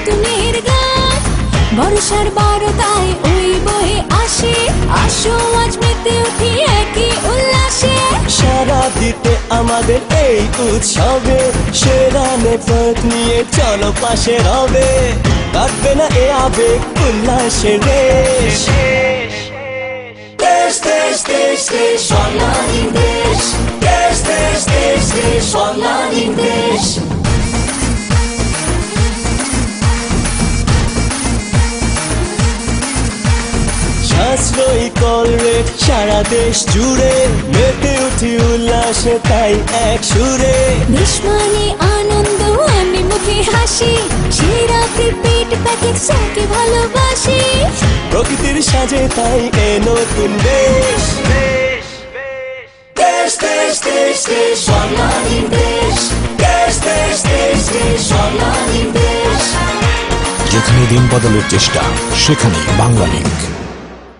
নতুনের গান, বর্ষার বারোটায় ওই বয়ে আসে, আসো আজ মেতে উঠি একই উল্লাসে। সারা দিতে আমাদের এই উৎসবে, সেরা নেটওয়ার্ক নিয়ে চলো পাশে রবে, কাটবে না এ আবেগ উল্লাসের রেশ। দেশ দেশ দেশ দেশ স্বর্ণালীন দেশ, দেশ দেশ দেশ দেশ স্বর্ণালীন দেশ। সাশ্রয়ী কল রেট সারা দেশ জুড়ে, মেতে উঠি উল্লাসে তাই এক সুরে। দেশ মানে আনন্দ, আমি মুখে হাসি, সেরা প্রিপেড প্যাকেজ যাকে ভালোবাসি। প্রকৃতির সাজে তাই এ নতুন দেশ, দেশ দেশ দেশ দেশ স্বর্ণালীন দেশ, দেশ দেশ দেশ দেশ স্বর্ণালীন দেশ। যেখানে দিন বদলের চেষ্টা, সেখানেই বাংলালিংক।